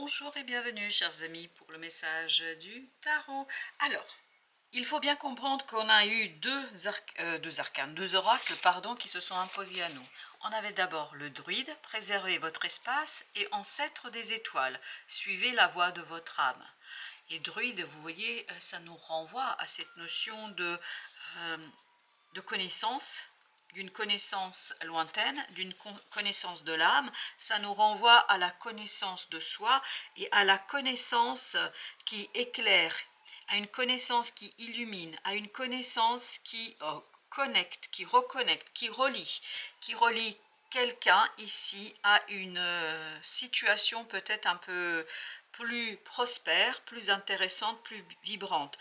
Bonjour et bienvenue chers amis pour le message du tarot. Alors, il faut bien comprendre qu'on a eu deux oracles qui se sont imposés à nous. On avait d'abord le druide, préservez votre espace, et ancêtre des étoiles, suivez la voie de votre âme. Et druide, vous voyez, ça nous renvoie à cette notion de connaissance, d'une connaissance lointaine, d'une connaissance de l'âme. Ça nous renvoie à la connaissance de soi et à la connaissance qui éclaire, à une connaissance qui illumine, à une connaissance qui connecte, qui reconnecte, qui relie quelqu'un ici à une situation peut-être un peu plus prospère, plus intéressante, plus vibrante.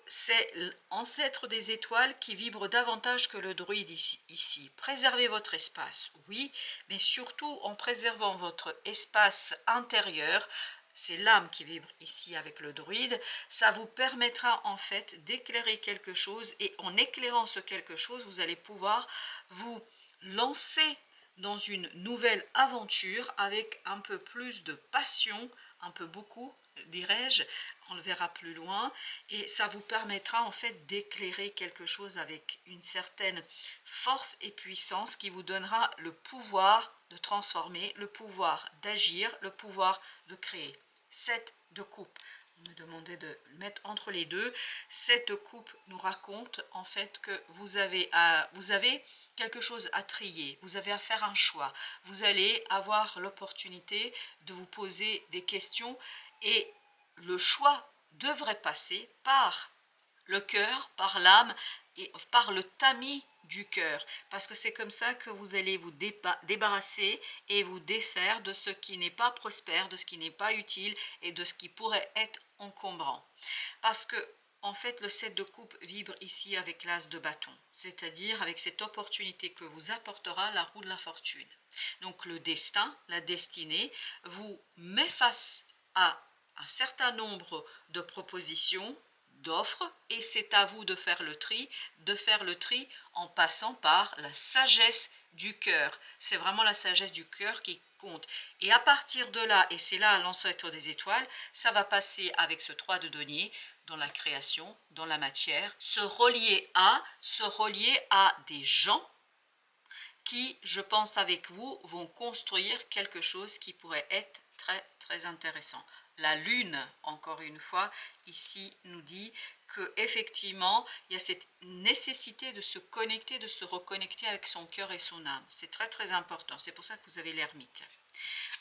C'est l'ancêtre des étoiles qui vibre davantage que le druide ici. Préservez votre espace, oui, mais surtout en préservant votre espace intérieur. C'est l'âme qui vibre ici avec le druide. Ça vous permettra en fait d'éclairer quelque chose, et en éclairant ce quelque chose, vous allez pouvoir vous lancer dans une nouvelle aventure avec un peu plus de passion, un peu beaucoup, dirais-je, on le verra plus loin, et ça vous permettra en fait d'éclairer quelque chose avec une certaine force et puissance qui vous donnera le pouvoir de transformer, le pouvoir d'agir, le pouvoir de créer. 7 de coupe. On me demandait de mettre entre les deux. Cette coupe nous raconte en fait que vous avez quelque chose à trier, vous avez à faire un choix, vous allez avoir l'opportunité de vous poser des questions, et le choix devrait passer par le cœur, par l'âme et par le tamis du cœur, parce que c'est comme ça que vous allez vous débarrasser et vous défaire de ce qui n'est pas prospère, de ce qui n'est pas utile et de ce qui pourrait être encombrant. Parce que en fait, le 7 de coupe vibre ici avec l'as de bâton, c'est-à-dire avec cette opportunité que vous apportera la roue de la fortune. Donc le destin, la destinée, vous met face à un certain nombre de propositions, d'offres, et c'est à vous de faire le tri en passant par la sagesse du cœur. C'est vraiment la sagesse du cœur qui compte. Et à partir de là, et c'est là l'ancêtre des étoiles, ça va passer avec ce 3 de denier dans la création, dans la matière, se relier à des gens qui, je pense avec vous, vont construire quelque chose qui pourrait être très très intéressant. La lune, encore une fois, ici nous dit que effectivement il y a cette nécessité de se connecter, de se reconnecter avec son cœur et son âme. C'est très très important. C'est pour ça que vous avez l'ermite.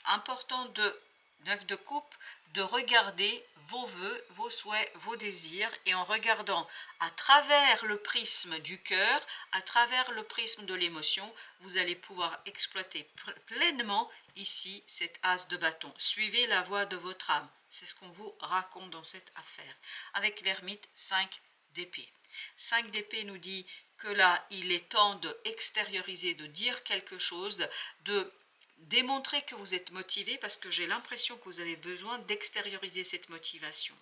Important de 9 de coupe, de regarder vos voeux, vos souhaits, vos désirs, et en regardant à travers le prisme du cœur, à travers le prisme de l'émotion, vous allez pouvoir exploiter pleinement ici cet as de bâton. Suivez la voie de votre âme, c'est ce qu'on vous raconte dans cette affaire. Avec l'ermite, 5 d'épée. 5 d'épée nous dit que là, il est temps d'extérioriser, de dire quelque chose, de démontrer que vous êtes motivé, parce que j'ai l'impression que vous avez besoin d'extérioriser cette motivation.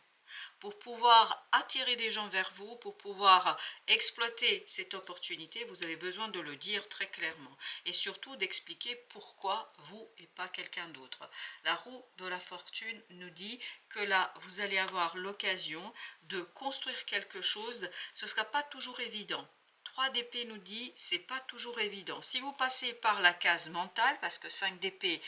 Pour pouvoir attirer des gens vers vous, pour pouvoir exploiter cette opportunité, vous avez besoin de le dire très clairement. Et surtout d'expliquer pourquoi vous et pas quelqu'un d'autre. La roue de la fortune nous dit que là, vous allez avoir l'occasion de construire quelque chose. Ce ne sera pas toujours évident. 3 d'épée nous dit c'est pas toujours évident. Si vous passez par la case mentale, parce que 5 d'épée,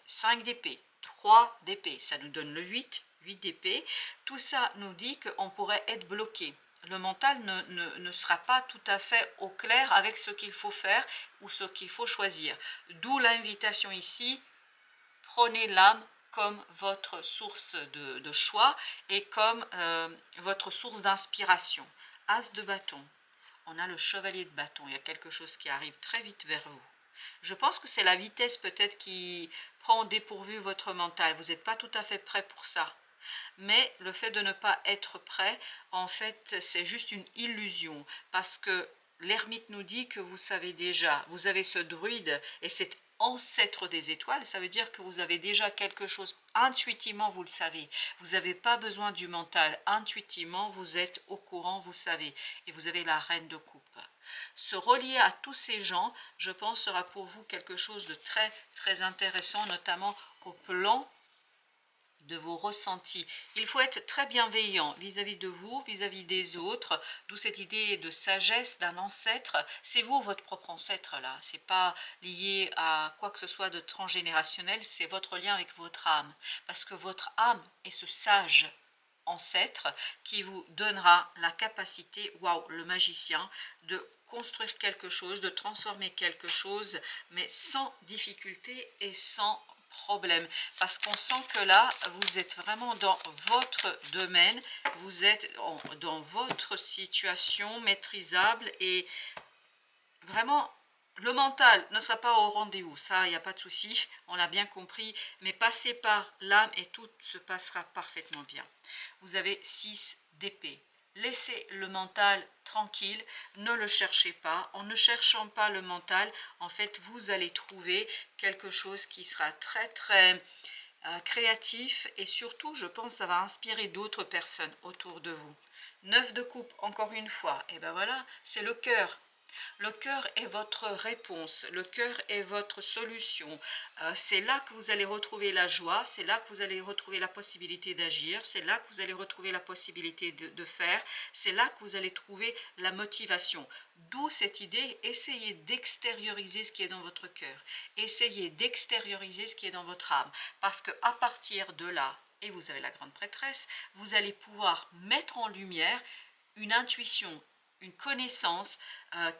5 d'épée, 3 d'épée, ça nous donne le 8 d'épée, tout ça nous dit qu'on pourrait être bloqué. Le mental ne sera pas tout à fait au clair avec ce qu'il faut faire ou ce qu'il faut choisir. D'où l'invitation ici, prenez l'âme comme votre source de choix et comme votre source d'inspiration. As de bâton, on a le chevalier de bâton, il y a quelque chose qui arrive très vite vers vous. Je pense que c'est la vitesse peut-être qui prend au dépourvu votre mental, vous n'êtes pas tout à fait prêt pour ça. Mais le fait de ne pas être prêt, en fait, c'est juste une illusion, parce que l'ermite nous dit que vous savez déjà, vous avez ce druide et cet ancêtre des étoiles, ça veut dire que vous avez déjà quelque chose, intuitivement vous le savez, vous n'avez pas besoin du mental, intuitivement vous êtes au courant, vous savez, et vous avez la reine de coupe. se relier à tous ces gens, je pense, sera pour vous quelque chose de très, très intéressant, notamment au plan de vos ressentis. Il faut être très bienveillant vis-à-vis de vous, vis-à-vis des autres, d'où cette idée de sagesse d'un ancêtre. C'est vous, votre propre ancêtre là, c'est pas lié à quoi que ce soit de transgénérationnel, c'est votre lien avec votre âme. Parce que votre âme est ce sage ancêtre qui vous donnera la capacité, waouh, le magicien, de construire quelque chose, de transformer quelque chose, mais sans difficulté et sans problème, parce qu'on sent que là vous êtes vraiment dans votre domaine, vous êtes dans votre situation maîtrisable et vraiment le mental ne sera pas au rendez-vous, ça il n'y a pas de souci, on l'a bien compris, mais passez par l'âme et tout se passera parfaitement bien. Vous avez 6 d'épée. Laissez le mental tranquille, ne le cherchez pas. En ne cherchant pas le mental, en fait, vous allez trouver quelque chose qui sera très très créatif et surtout, je pense, ça va inspirer d'autres personnes autour de vous. 9 de coupe, encore une fois, et ben voilà, c'est le cœur. Le cœur est votre réponse, le cœur est votre solution. C'est là que vous allez retrouver la joie, c'est là que vous allez retrouver la possibilité d'agir, c'est là que vous allez retrouver la possibilité de faire, c'est là que vous allez trouver la motivation. D'où cette idée, essayez d'extérioriser ce qui est dans votre cœur, essayez d'extérioriser ce qui est dans votre âme, parce qu'à partir de là, et vous avez la grande prêtresse, vous allez pouvoir mettre en lumière une intuition, une connaissance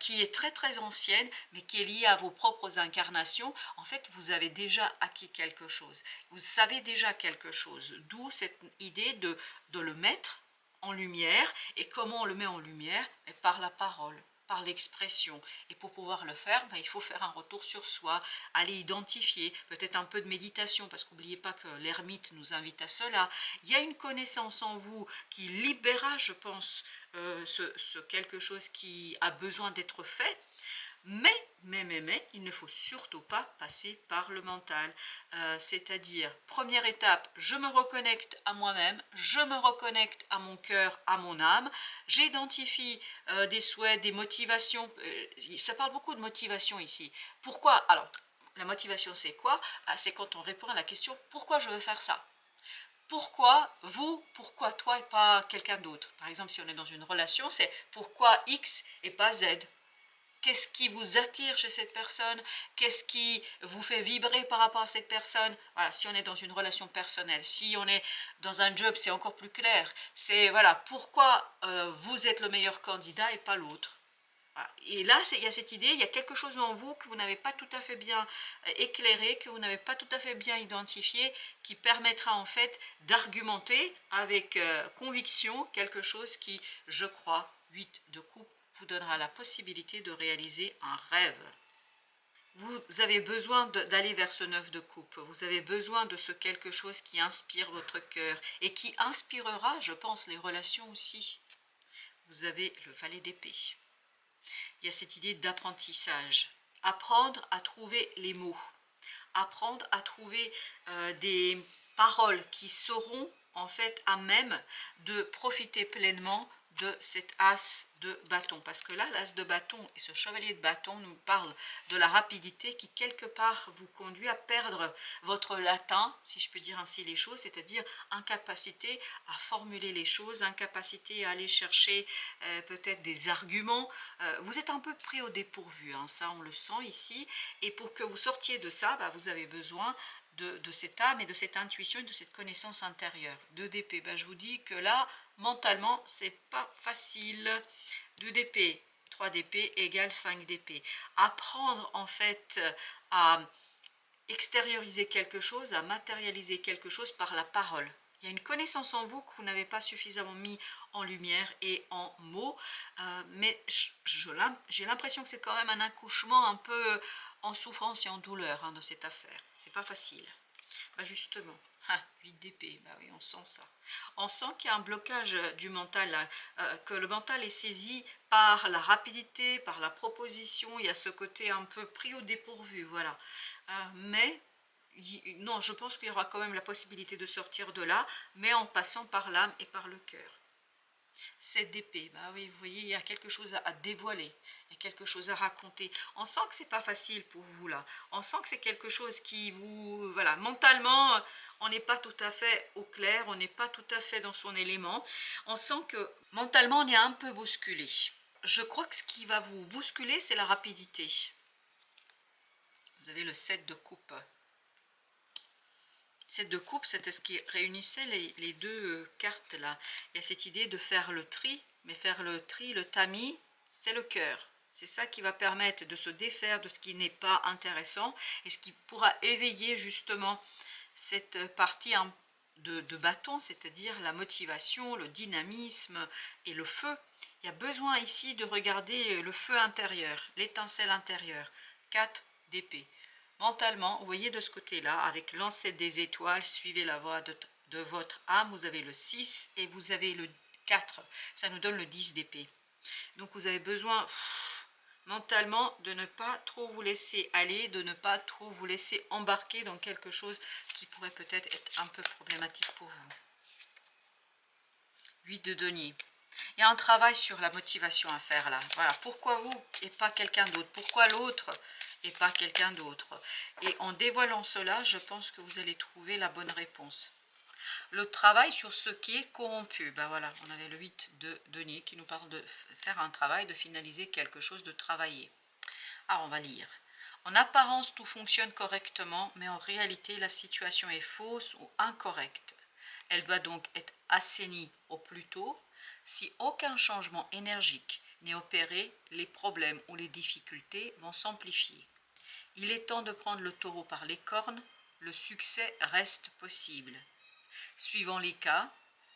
qui est très très ancienne, mais qui est liée à vos propres incarnations. En fait, vous avez déjà acquis quelque chose, vous savez déjà quelque chose, d'où cette idée de le mettre en lumière. Et comment on le met en lumière? Et par la parole, par l'expression. Et pour pouvoir le faire, il faut faire un retour sur soi, aller identifier, peut-être un peu de méditation, parce qu'oubliez pas que l'ermite nous invite à cela. Il y a une connaissance en vous qui libérera, je pense, ce quelque chose qui a besoin d'être fait. Mais, il ne faut surtout pas passer par le mental. C'est-à-dire, première étape, je me reconnecte à moi-même, je me reconnecte à mon cœur, à mon âme, j'identifie des souhaits, des motivations. Ça parle beaucoup de motivation ici. Pourquoi? Alors, la motivation, c'est quoi? C'est quand on répond à la question, pourquoi je veux faire ça? Pourquoi vous, pourquoi toi et pas quelqu'un d'autre? Par exemple, si on est dans une relation, c'est pourquoi X et pas Z? Qu'est-ce qui vous attire chez cette personne? Qu'est-ce qui vous fait vibrer par rapport à cette personne? Voilà, si on est dans une relation personnelle, si on est dans un job, c'est encore plus clair. C'est voilà, pourquoi vous êtes le meilleur candidat et pas l'autre. Voilà. Et là, il y a cette idée, il y a quelque chose en vous que vous n'avez pas tout à fait bien éclairé, que vous n'avez pas tout à fait bien identifié, qui permettra en fait d'argumenter avec conviction quelque chose qui, je crois, 8 de coupe, vous donnera la possibilité de réaliser un rêve. Vous avez besoin d'aller vers ce 9 de coupe, vous avez besoin de ce quelque chose qui inspire votre cœur et qui inspirera, je pense, les relations aussi. Vous avez le valet d'épée. Il y a cette idée d'apprentissage. Apprendre à trouver les mots, apprendre à trouver des paroles qui seront en fait à même de profiter pleinement de cet as de bâton. Parce que là, l'as de bâton et ce chevalier de bâton nous parle de la rapidité qui quelque part vous conduit à perdre votre latin, si je peux dire ainsi les choses, c'est-à-dire incapacité à formuler les choses, incapacité à aller chercher peut-être des arguments. Vous êtes un peu pris au dépourvu, hein, ça on le sent ici, et pour que vous sortiez de ça, vous avez besoin de cette âme et de cette intuition et de cette connaissance intérieure. 2 d'épée, je vous dis que là, mentalement, c'est pas facile. 2 d'épée, 3 d'épée égale 5 d'épée. Apprendre en fait à extérioriser quelque chose, à matérialiser quelque chose par la parole. Il y a une connaissance en vous que vous n'avez pas suffisamment mis en lumière et en mots, mais j'ai l'impression que c'est quand même un accouchement un peu en souffrance et en douleur de cette affaire. C'est pas facile. Justement, 8 d'épée, oui, on sent ça. On sent qu'il y a un blocage du mental, là, que le mental est saisi par la rapidité, par la proposition. Il y a ce côté un peu pris au dépourvu, voilà. Mais non, je pense qu'il y aura quand même la possibilité de sortir de là, mais en passant par l'âme et par le cœur. 7 d'épée, bah oui, vous voyez, il y a quelque chose à dévoiler, il y a quelque chose à raconter. On sent que c'est pas facile pour vous là. On sent que c'est quelque chose qui vous, voilà, mentalement, on n'est pas tout à fait au clair, on n'est pas tout à fait dans son élément. On sent que mentalement, on est un peu bousculé. Je crois que ce qui va vous bousculer, c'est la rapidité. Vous avez le 7 de coupe. 7 de coupe, c'était ce qui réunissait les deux cartes là. Il y a cette idée de faire le tri, mais faire le tri, le tamis, c'est le cœur. C'est ça qui va permettre de se défaire de ce qui n'est pas intéressant et ce qui pourra éveiller justement cette partie de bâton, c'est-à-dire la motivation, le dynamisme et le feu. Il y a besoin ici de regarder le feu intérieur, l'étincelle intérieure. 4 d'épée. Mentalement, vous voyez de ce côté-là, avec l'ancêtre des étoiles, suivez la voie de votre âme, vous avez le 6 et vous avez le 4. Ça nous donne le 10 d'épée. Donc vous avez besoin mentalement de ne pas trop vous laisser aller, de ne pas trop vous laisser embarquer dans quelque chose qui pourrait peut-être être un peu problématique pour vous. 8 de denier. Il y a un travail sur la motivation à faire là. Voilà, pourquoi vous et pas quelqu'un d'autre? Pourquoi l'autre et pas quelqu'un d'autre? Et en dévoilant cela, je pense que vous allez trouver la bonne réponse. Le travail sur ce qui est corrompu. Ben voilà, on avait le 8 de denier qui nous parle de faire un travail, de finaliser quelque chose, de travailler. Ah, on va lire. En apparence, tout fonctionne correctement, mais en réalité, la situation est fausse ou incorrecte. Elle doit donc être assainie au plus tôt. Si aucun changement énergique n'est opéré, les problèmes ou les difficultés vont s'amplifier. Il est temps de prendre le taureau par les cornes, le succès reste possible. Suivant les cas,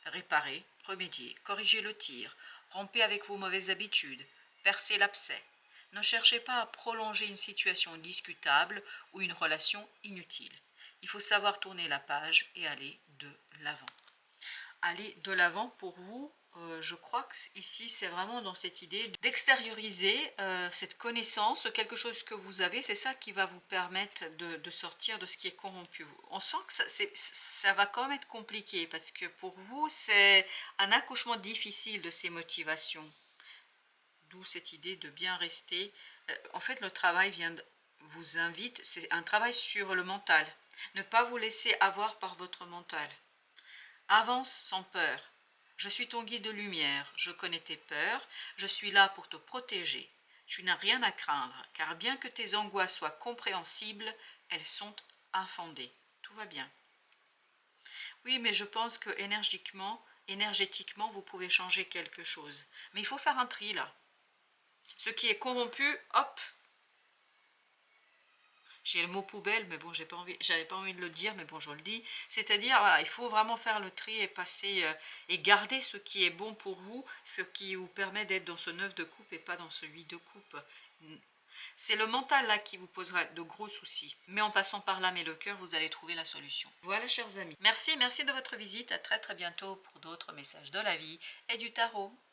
réparez, remédiez, corrigez le tir, rompez avec vos mauvaises habitudes, percez l'abcès. Ne cherchez pas à prolonger une situation discutable ou une relation inutile. Il faut savoir tourner la page et aller de l'avant. Aller de l'avant pour vous, je crois que ici c'est vraiment dans cette idée d'extérioriser cette connaissance, quelque chose que vous avez, c'est ça qui va vous permettre de sortir de ce qui est corrompu. On sent que ça va quand même être compliqué parce que pour vous c'est un accouchement difficile de ces motivations. D'où cette idée de bien rester. En fait le travail vous invite, c'est un travail sur le mental. Ne pas vous laisser avoir par votre mental. Avance sans peur. Je suis ton guide de lumière, je connais tes peurs, je suis là pour te protéger. Tu n'as rien à craindre, car bien que tes angoisses soient compréhensibles, elles sont infondées. Tout va bien. Oui, mais je pense que énergétiquement, vous pouvez changer quelque chose. Mais il faut faire un tri là. Ce qui est corrompu, hop, j'ai le mot poubelle, mais bon, j'avais pas envie de le dire, mais bon, je le dis. C'est-à-dire, voilà, il faut vraiment faire le tri et passer et garder ce qui est bon pour vous, ce qui vous permet d'être dans ce 9 de coupe et pas dans ce 8 de coupe. C'est le mental là qui vous posera de gros soucis. Mais en passant par l'âme et le cœur, vous allez trouver la solution. Voilà, chers amis. Merci de votre visite. À très bientôt pour d'autres messages de la vie et du tarot.